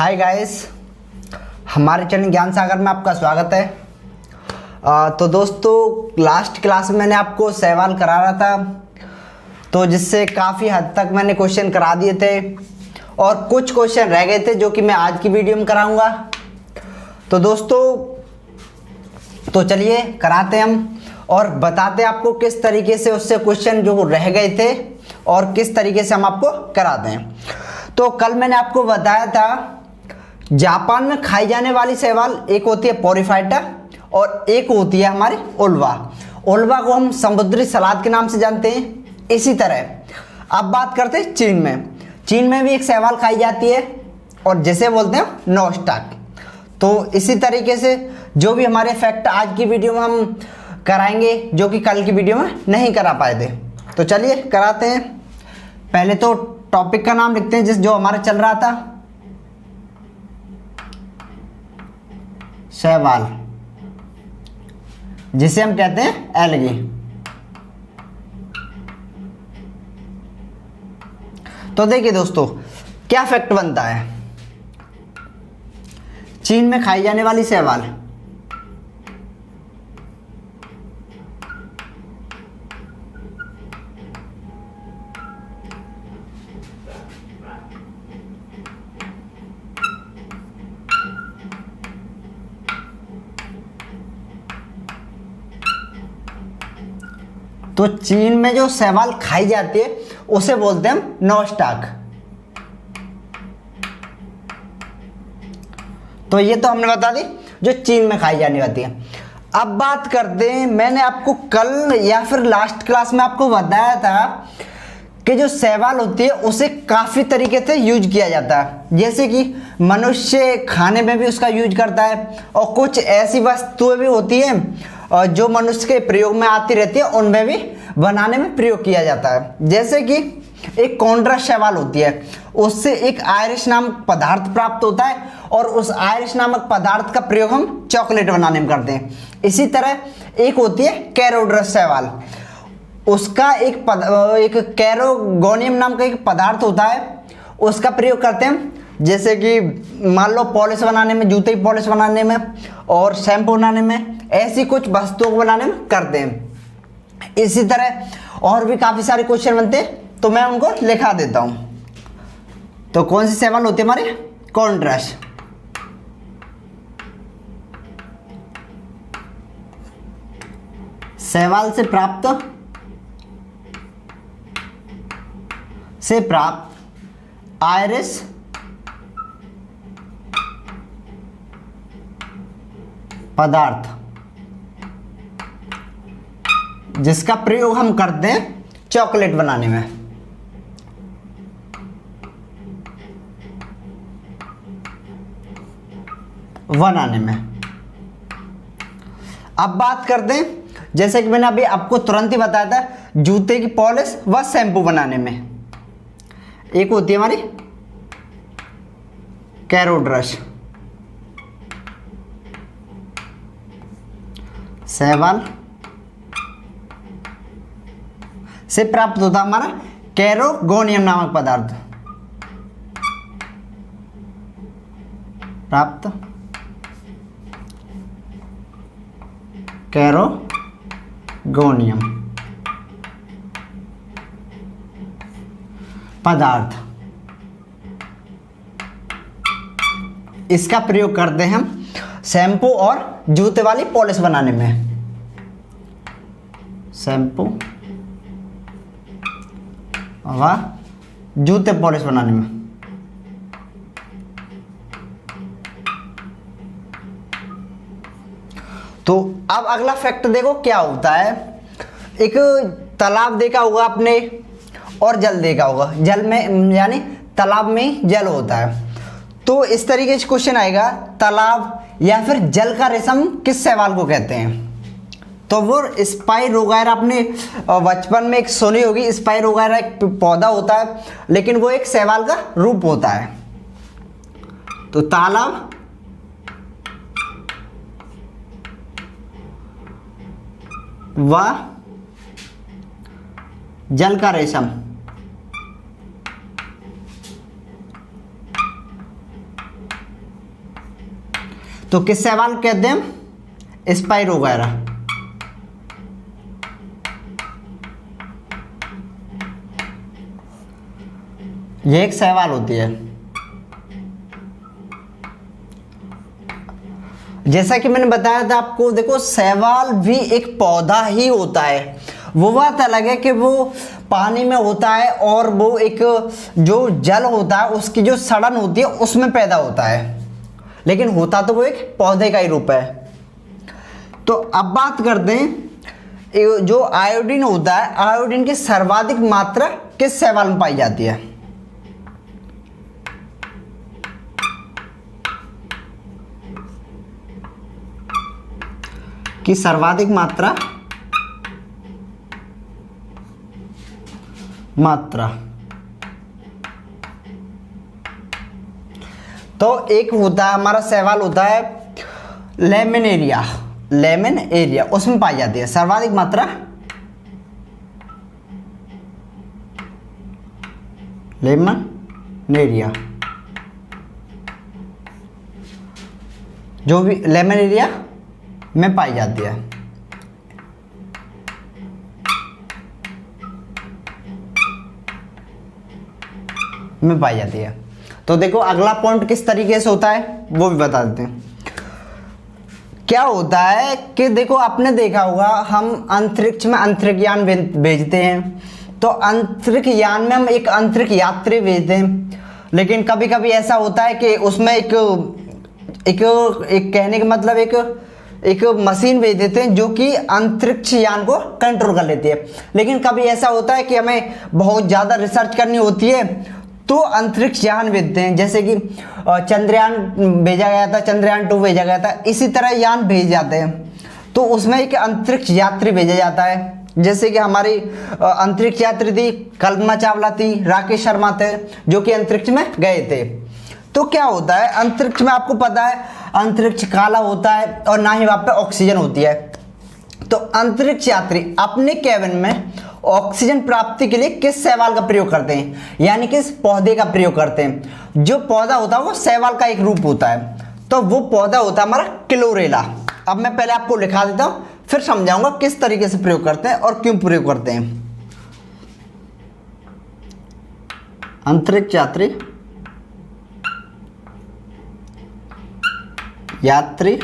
Hi guys, हमारे channel ज्ञान सागर में आपका स्वागत है। तो दोस्तों, लास्ट क्लास में मैंने आपको सवाल करा रहा था, तो जिससे काफ़ी हद तक मैंने क्वेश्चन करा दिए थे और कुछ क्वेश्चन रह गए थे जो कि मैं आज की वीडियो में कराऊंगा। तो दोस्तों, तो चलिए कराते हम और बताते आपको किस तरीके से उससे क्वेश्चन जो रह गए थे और किस तरीके से हम आपको कराते हैं। तो कल मैंने आपको बताया था, जापान में खाई जाने वाली शैवाल एक होती है पोरीफाइटा और एक होती है हमारी ओल्वा। ओल्वा को हम समुद्री सलाद के नाम से जानते हैं। इसी तरह अब बात करते हैं चीन में। चीन में भी एक शैवाल खाई जाती है और जिसे बोलते हैं नॉस्टॉक। तो इसी तरीके से जो भी हमारे फैक्ट आज की वीडियो में हम कराएंगे, जो कि कल की वीडियो में नहीं करा पाए थे। तो चलिए कराते हैं। पहले तो टॉपिक का नाम लिखते हैं जो हमारा चल रहा था, शैवाल, जिसे हम कहते हैं एल्गी। तो देखिए दोस्तों, क्या फैक्ट बनता है। चीन में खाई जाने वाली शैवाल, तो चीन में जो शैवाल खाई जाती है उसे बोलते हैं हम नॉस्टॉक। तो ये तो हमने बता दी जो चीन में खाई जाने वाली है। अब बात करते हैं, मैंने आपको कल या फिर लास्ट क्लास में आपको बताया था कि जो शैवाल होती है उसे काफ़ी तरीके से यूज किया जाता है। जैसे कि मनुष्य खाने में भी उसका यूज करता है और कुछ ऐसी वस्तुएं भी होती हैं और जो मनुष्य के प्रयोग में आती रहती है, उनमें भी बनाने में प्रयोग किया जाता है। जैसे कि एक कॉन्ड्रस शैवाल होती है, उससे एक आयरिश नामक पदार्थ प्राप्त होता है और उस आयरिश नामक पदार्थ का प्रयोग हम चॉकलेट बनाने में करते हैं। इसी तरह एक होती है कैरोड्रस शैवाल, उसका एक कैरोगोनियम नाम का एक पदार्थ होता है, उसका प्रयोग करते हैं जैसे कि मान लो पॉलिश बनाने में, जूते की पॉलिश बनाने में और शैम्पू बनाने में, ऐसी कुछ वस्तुओं को बनाने में करते हैं। इसी तरह और भी काफ़ी सारे क्वेश्चन बनते हैं, तो मैं उनको लिखा देता हूँ। तो कौन सी शैवाल होती है हमारी? कॉन्ड्रस। शैवाल से प्राप्त आयरिश पदार्थ, जिसका प्रयोग हम करते हैं चॉकलेट बनाने में। अब बात करते हैं, जैसे कि मैंने अभी आपको तुरंत ही बताया था, जूते की पॉलिश व शैम्पू बनाने में। एक होती है हमारी कैरोड्रस शैवाल से प्राप्त होता हमारा कैरोगोनियम नामक पदार्थ, प्राप्त कैरोगोनियम पदार्थ। इसका प्रयोग करते हैं हम शैम्पू और जूते वाली पॉलिश बनाने में। शैम्पू व जूते पॉलिश बनाने में। तो अब अगला फैक्ट देखो क्या होता है। एक तालाब देखा होगा आपने और जल देखा होगा। जल में यानी तालाब में जल होता है। तो इस तरीके से क्वेश्चन आएगा, तालाब या फिर जल का रेशम किस शैवाल को कहते हैं? तो वो स्पाइरोगायरा, आपने बचपन में एक सुनी होगी, स्पाइरोगायरा एक पौधा होता है, लेकिन वो एक शैवाल का रूप होता है। तो तालाब व जल का रेशम तो किस शैवाल को कहते हैं हम? स्पाइरोगायरा। ये एक शैवाल होती है। जैसा कि मैंने बताया था आपको, देखो शैवाल भी एक पौधा ही होता है। वो बात अलग है कि वो पानी में होता है और वो एक जो जल होता है उसकी जो सड़न होती है उसमें पैदा होता है, लेकिन होता तो वो एक पौधे का ही रूप है। तो अब बात करते हैं जो आयोडीन होता है, आयोडीन की सर्वाधिक मात्रा किस शैवाल में पाई जाती है? कि सर्वाधिक मात्रा तो एक होता है हमारा शैवाल होता है लेमिनेरिया, उसमें पाई जाती है सर्वाधिक मात्रा लेमिनेरिया। जो भी लेमिनेरिया में पाई जाती है। तो देखो अगला पॉइंट किस तरीके से होता है वो भी बता देते हैं। क्या होता है कि देखो आपने देखा होगा हम अंतरिक्ष में अंतरिक्ष यान भेजते हैं, तो अंतरिक्ष यान में हम एक अंतरिक्ष यात्री भेजते हैं, लेकिन कभी कभी ऐसा होता है कि उसमें एक कहने का मतलब एक मशीन भेज देते हैं जो कि अंतरिक्ष यान को कंट्रोल कर लेती है। लेकिन कभी ऐसा होता है कि हमें बहुत ज़्यादा रिसर्च करनी होती है तो अंतरिक्ष यान भेजते हैं, जैसे कि चंद्रयान भेजा गया था, चंद्रयान 2 भेजा गया था, इसी तरह यान भेज जाते हैं। तो उसमें एक अंतरिक्ष यात्री भेजा जाता है, जैसे कि हमारी अंतरिक्ष यात्री थी कल्पना चावला थी, राकेश शर्मा थे जो कि अंतरिक्ष में गए थे। तो क्या होता है अंतरिक्ष में, आपको पता है अंतरिक्ष काला होता है और ना ही वहाँ पे ऑक्सीजन होती है। तो अंतरिक्ष यात्री अपने केबिन में ऑक्सीजन प्राप्ति के लिए किस शैवाल का प्रयोग करते हैं, यानी किस पौधे का प्रयोग करते हैं? जो पौधा होता है वो शैवाल का एक रूप होता है, तो वो पौधा होता है हमारा क्लोरेला। अब मैं पहले आपको लिखा देता हूं, फिर समझाऊंगा किस तरीके से प्रयोग करते हैं और क्यों प्रयोग करते हैं। अंतरिक्ष यात्री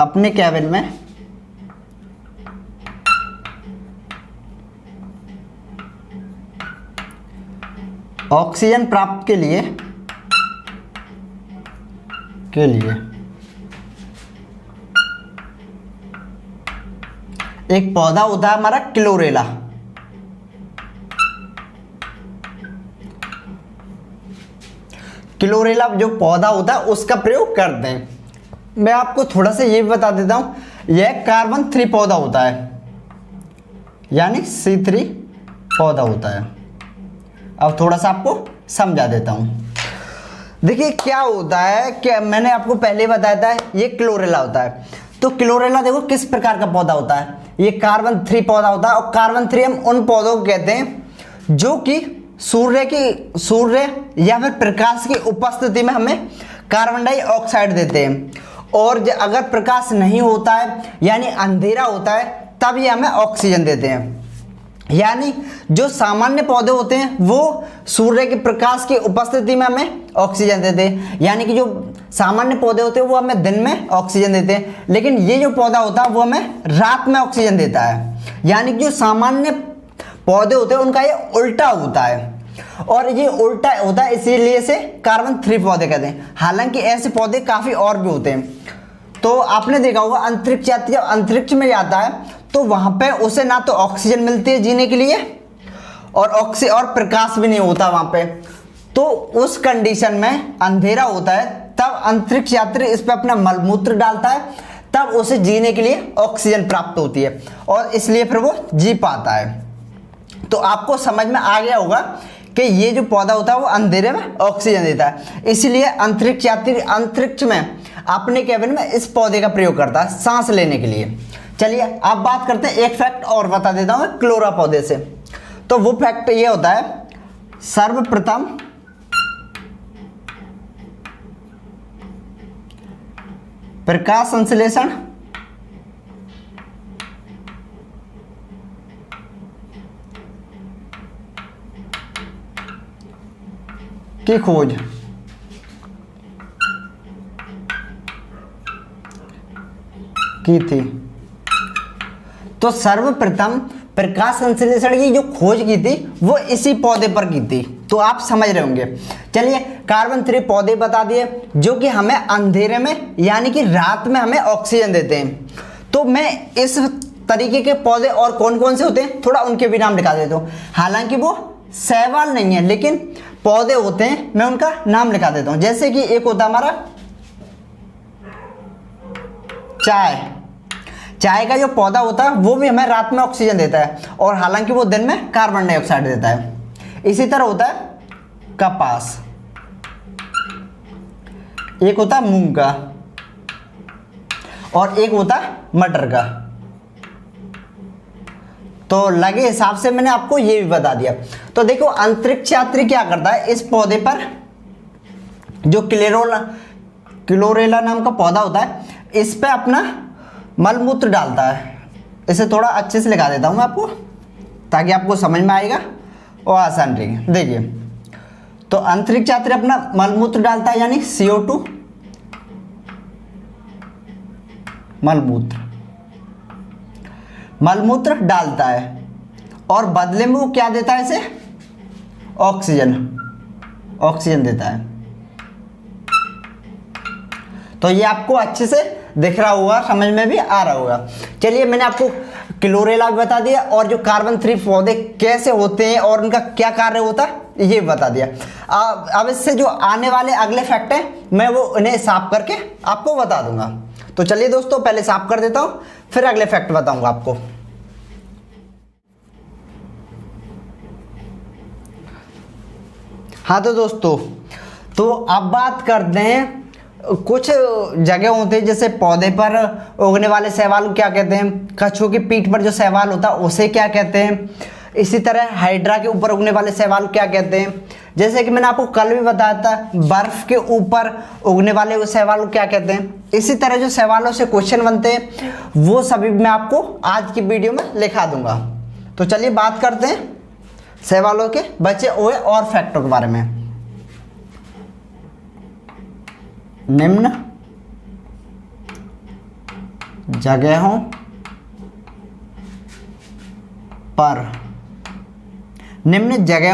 अपने केबिन में ऑक्सीजन प्राप्त के लिए एक पौधा होता है हमारा क्लोरेला। क्लोरेला जो पौधा होता है उसका प्रयोग करते हैं। मैं आपको थोड़ा सा ये भी बता देता हूं, यह कार्बन 3 पौधा होता है, यानी C3 पौधा होता है। अब थोड़ा सा आपको समझा देता हूं। देखिए क्या होता है कि मैंने आपको पहले बताया था ये क्लोरेला होता है। तो क्लोरेला देखो किस प्रकार का पौधा होता है, ये कार्बन 3 पौधा होता है। और कार्बन 3 हम उन पौधों को कहते हैं जो कि सूर्य या फिर प्रकाश की उपस्थिति में हमें कार्बन डाइऑक्साइड देते हैं, और अगर प्रकाश नहीं होता है यानी अंधेरा होता है तब ये हमें ऑक्सीजन देते हैं। यानी जो सामान्य पौधे होते हैं वो सूर्य के प्रकाश की उपस्थिति में हमें ऑक्सीजन देते हैं, यानी कि जो सामान्य पौधे होते हैं वो हमें दिन में ऑक्सीजन देते हैं, लेकिन ये जो पौधा होता है वो हमें रात में ऑक्सीजन देता है। यानी कि जो सामान्य पौधे होते हैं उनका ये उल्टा होता है, और ये उल्टा होता है इसीलिए इसे कार्बन 3 पौधे कहते हैं। हालांकि ऐसे पौधे काफी और भी होते हैं। तो आपने देखा होगा अंतरिक्ष यात्री जब अंतरिक्ष में जाता है तो वहां पे उसे ना तो ऑक्सीजन मिलती है जीने के लिए और प्रकाश भी नहीं होता वहां पे। तो उस कंडीशन में अंधेरा होता है, तब अंतरिक्ष यात्री इस पे अपना मलमूत्र डालता है, तब उसे जीने के लिए ऑक्सीजन प्राप्त होती है और इसलिए फिर वो जी पाता है। तो आपको समझ में आ गया होगा कि ये जो पौधा होता है वो अंधेरे में ऑक्सीजन देता है, इसलिए अंतरिक्ष यात्री अंतरिक्ष में अपने केबिन में इस पौधे का प्रयोग करता है सांस लेने के लिए। चलिए अब बात करते हैं, एक फैक्ट और बता देता हूं क्लोरा पौधे से। तो वो फैक्ट ये होता है, सर्वप्रथम प्रकाश संश्लेषण की खोज की थी। तो सर्वप्रथम प्रकाश संश्लेषण की जो खोज की थी वो इसी पौधे पर की थी। तो आप समझ रहे होंगे। चलिए, कार्बन 3 पौधे बता दिए जो कि हमें अंधेरे में यानी कि रात में हमें ऑक्सीजन देते हैं। तो मैं इस तरीके के पौधे और कौन कौन से होते हैं थोड़ा उनके भी नाम लिखा देता हूँ। हालांकि वो शैवाल नहीं है लेकिन पौधे होते हैं, मैं उनका नाम लिखा देता हूँ। जैसे कि एक होता हमारा चाय का जो पौधा होता है वो भी हमें रात में ऑक्सीजन देता है और हालांकि वो दिन में कार्बन डाइऑक्साइड देता है। इसी तरह होता है कपास, एक होता है मूंग का और एक होता है मटर का। तो लगे हिसाब से मैंने आपको ये भी बता दिया। तो देखो, अंतरिक्ष यात्री क्या करता है, इस पौधे पर जो क्लोरेला नाम का पौधा होता है इस पे अपना मलमूत्र डालता है। इसे थोड़ा अच्छे से लिखा देता हूँ मैं आपको ताकि आपको समझ में आएगा और आसान रहेगा। देखिए, तो अंतरिक्ष यात्री अपना मलमूत्र डालता है यानी CO2 मलमूत्र डालता है और बदले में वो क्या देता है, इसे ऑक्सीजन देता है। तो ये आपको अच्छे से दिख रहा होगा, समझ में भी आ रहा होगा। चलिए, मैंने आपको क्लोरेला भी बता दिया और जो कार्बन 3 पौधे कैसे होते हैं और उनका क्या कार्य होता है ये बता दिया। अब इससे जो आने वाले अगले फैक्ट हैं मैं वो उन्हें साफ करके आपको बता दूंगा। तो चलिए दोस्तों, पहले साफ कर देता हूं फिर अगले फैक्ट बताऊंगा आपको। हाँ तो दोस्तों, तो अब बात करते हैं कुछ जगह होते हैं जैसे पौधे पर उगने वाले शैवाल को क्या कहते हैं, कछुओं की पीठ पर जो शैवाल होता है उसे क्या कहते हैं, इसी तरह हाइड्रा के ऊपर उगने वाले शैवाल को क्या कहते हैं। जैसे कि मैंने आपको कल भी बताया था, बर्फ के ऊपर उगने वाले शैवाल को क्या कहते हैं। इसी तरह जो शैवालों से क्वेश्चन बनते हैं वो सभी मैं आपको आज की वीडियो में लिखा दूंगा। तो चलिए बात करते हैं शैवालों के बचे हुए और फैक्टों के बारे में। निम्न जगहों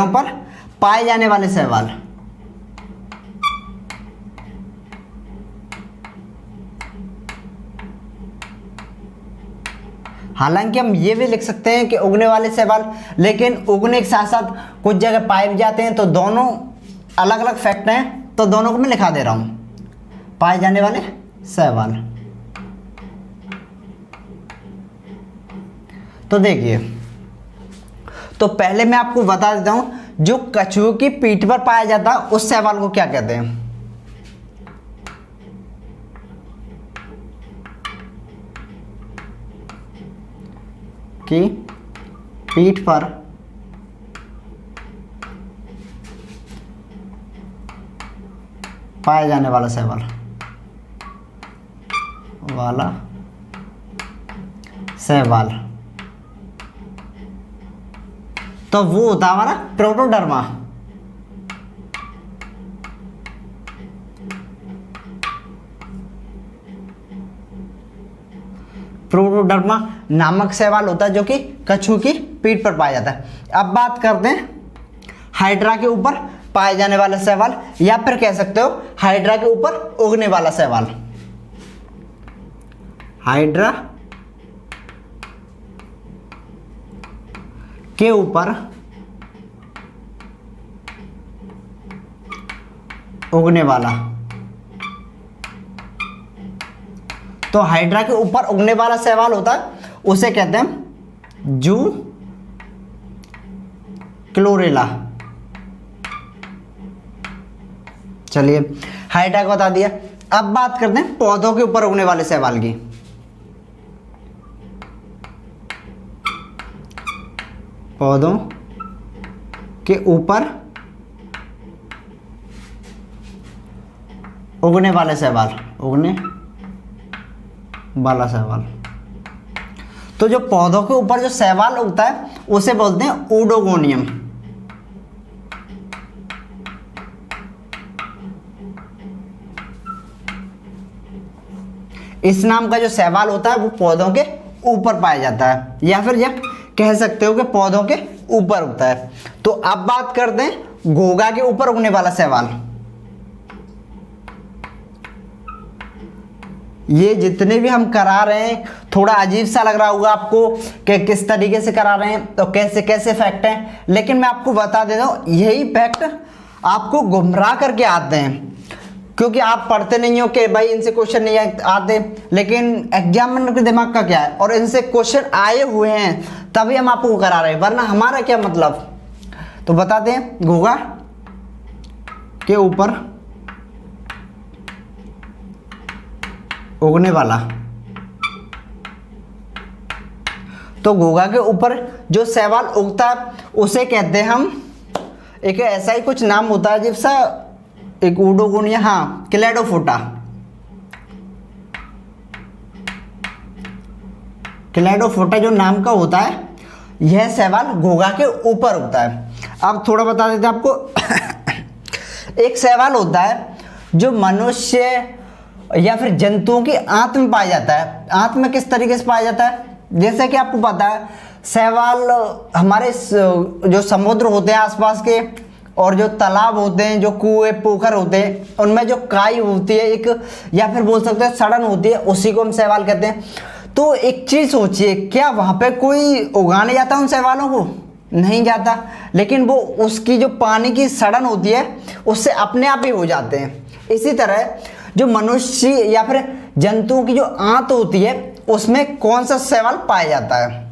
पर पाए जाने वाले शैवाल। हालांकि हम ये भी लिख सकते हैं कि उगने वाले शैवाल, लेकिन उगने के साथ साथ कुछ जगह पाए भी जाते हैं। तो दोनों अलग अलग फैक्ट हैं, तो दोनों को मैं लिखा दे रहा हूं। पाए जाने वाले शैवाल। तो देखिए, तो पहले मैं आपको बता देता हूं, जो कछुओं की पीठ पर पाया जाता है उस शैवाल को क्या कहते हैं। कि पीठ पर पाया जाने वाला शैवाल तो वो होता है हमारा प्रोटोडर्मा। प्रोटोडर्मा नामक शैवाल होता है जो कि कछुओं की पीठ पर पाया जाता है। अब बात करते हैं हाइड्रा के ऊपर पाए जाने वाला शैवाल, या फिर कह सकते हो हाइड्रा के ऊपर उगने वाला शैवाल। हाइड्रा के ऊपर उगने वाला। तो हाइड्रा के ऊपर उगने वाला शैवाल होता है उसे कहते हैं जू क्लोरेला। चलिए, हाइड्रा को बता दिया। अब बात करते हैं पौधों के ऊपर उगने वाले शैवाल की। पौधों के ऊपर उगने वाले शैवाल। उगने वाला शैवाल। तो जो पौधों के ऊपर जो शैवाल उगता है उसे बोलते हैं ओडोगोनियम। इस नाम का जो शैवाल होता है वो पौधों के ऊपर पाया जाता है, या फिर यह कह सकते हो कि पौधों के ऊपर उगता है। तो अब बात करते हैं घोंघा के ऊपर उगने वाला शैवाल। ये जितने भी हम करा रहे हैं, थोड़ा अजीब सा लग रहा होगा आपको कि किस तरीके से करा रहे हैं, तो कैसे कैसे फैक्ट हैं, लेकिन मैं आपको बता देता हूँ यही फैक्ट आपको गुमराह करके आते हैं, क्योंकि आप पढ़ते नहीं हो कि भाई इनसे क्वेश्चन नहीं आते, लेकिन एग्जामिनर के दिमाग का क्या है, और इनसे क्वेश्चन आए हुए हैं तभी हम आपको करा रहे हैं, वरना हमारा क्या मतलब। तो बताते हैं घोंघा के ऊपर उगने वाला। तो घोंघा के ऊपर जो शैवाल उगता है उसे कहते हैं हम, एक ऐसा ही कुछ नाम होता है जिससा, एक ओडोगोनिया, हाँ, क्लैडोफोटा। क्लैडोफोटा जो नाम का होता है, यह शैवाल घोंघा के ऊपर उगता है। अब थोड़ा बता देते हैं आपको। एक शैवाल होता है जो मनुष्य या फिर जंतुओं की आंत में पाया जाता है। आंत में किस तरीके से पाया जाता है, जैसे कि आपको पता है शैवाल हमारे जो समुद्र होते हैं आसपास के, और जो तालाब होते हैं, जो कुएं पोखर होते हैं, उनमें जो काई होती है एक, या फिर बोल सकते हैं सड़न होती है, उसी को हम शैवाल कहते हैं। तो एक चीज़ सोचिए, क्या वहाँ पे कोई उगाने जाता है उन शैवालों को? नहीं जाता, लेकिन वो उसकी जो पानी की सड़न होती है उससे अपने आप ही हो जाते हैं। इसी तरह जो मनुष्य या फिर जंतुओं की जो आंत होती है उसमें कौन सा शैवाल पाया जाता है,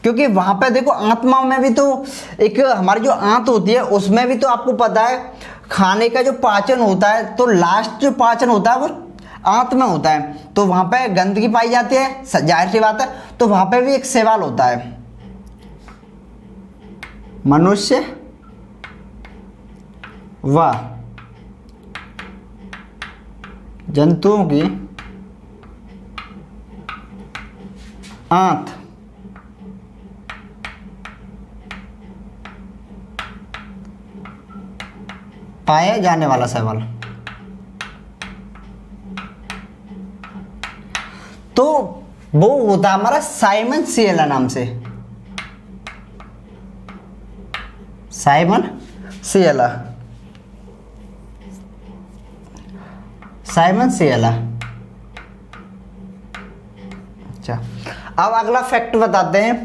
क्योंकि वहां पे देखो आत्मा में भी तो एक हमारी जो आंत होती है उसमें भी तो आपको पता है खाने का जो पाचन होता है, तो लास्ट जो पाचन होता है वो आंत में होता है। तो वहां पे गंदगी पाई जाती है, जाहिर सी बात है, तो वहां पे भी एक शैवाल होता है। मनुष्य व जंतुओं की आंत पाया जाने वाला शैवाल। तो वो होता है हमारा साइमन सियेला नाम से। Simon Ciela, Simon Ciela. अच्छा, अब अगला फैक्ट बताते हैं।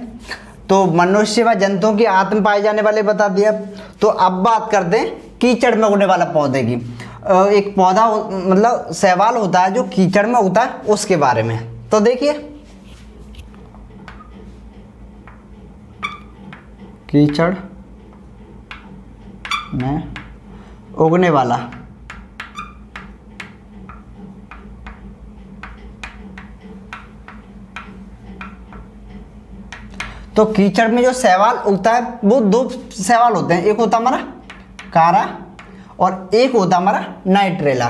तो मनुष्य व जंतुओं की आंत में पाए जाने वाले बता दिया। तो अब बात करते हैं कीचड़ में उगने वाला पौधे की। एक पौधा मतलब शैवाल होता है जो कीचड़ में उगता है, उसके बारे में। तो देखिए, कीचड़ में उगने वाला। तो कीचड़ में जो शैवाल उगता है वो दो शैवाल होते हैं, एक होता हमारा कारा और एक होता हमारा नाइट्रेला।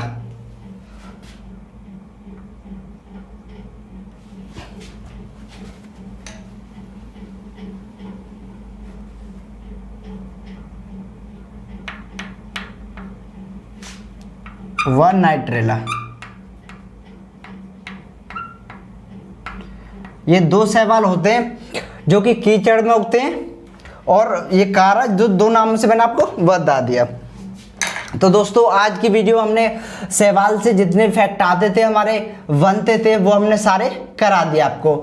व नाइट्रेला, ये दो शैवाल होते हैं जो कि कीचड़ में उगते हैं, और ये कारा जो दो नाम से मैंने आपको बता दिया। तो दोस्तों, आज की वीडियो हमने शैवाल से जितने फैक्ट आते थे हमारे बनते थे वो हमने सारे करा दिए आपको।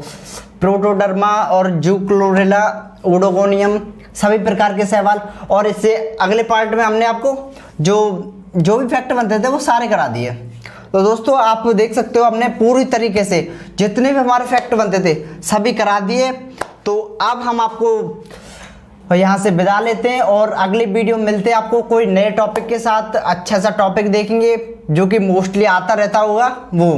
प्रोटोडर्मा और जूक्लोरेला, ओडोगोनियम, सभी प्रकार के शैवाल, और इससे अगले पार्ट में हमने आपको जो भी फैक्ट बनते थे वो सारे करा दिए। तो दोस्तों, आप देख सकते हो हमने पूरी तरीके से जितने भी हमारे फैक्ट बनते थे सभी करा दिए। तो अब हम आपको यहाँ से विदा लेते हैं और अगली वीडियो में मिलते हैं आपको कोई नए टॉपिक के साथ। अच्छा सा टॉपिक देखेंगे जो कि मोस्टली आता रहता होगा वो।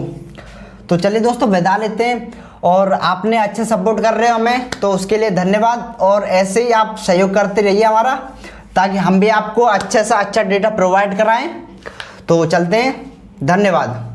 तो चलिए दोस्तों, विदा लेते हैं, और आपने अच्छे सपोर्ट कर रहे हो हमें, तो उसके लिए धन्यवाद। और ऐसे ही आप सहयोग करते रहिए हमारा, ताकि हम भी आपको अच्छा सा अच्छा डेटा प्रोवाइड कराएं। तो चलते हैं, धन्यवाद।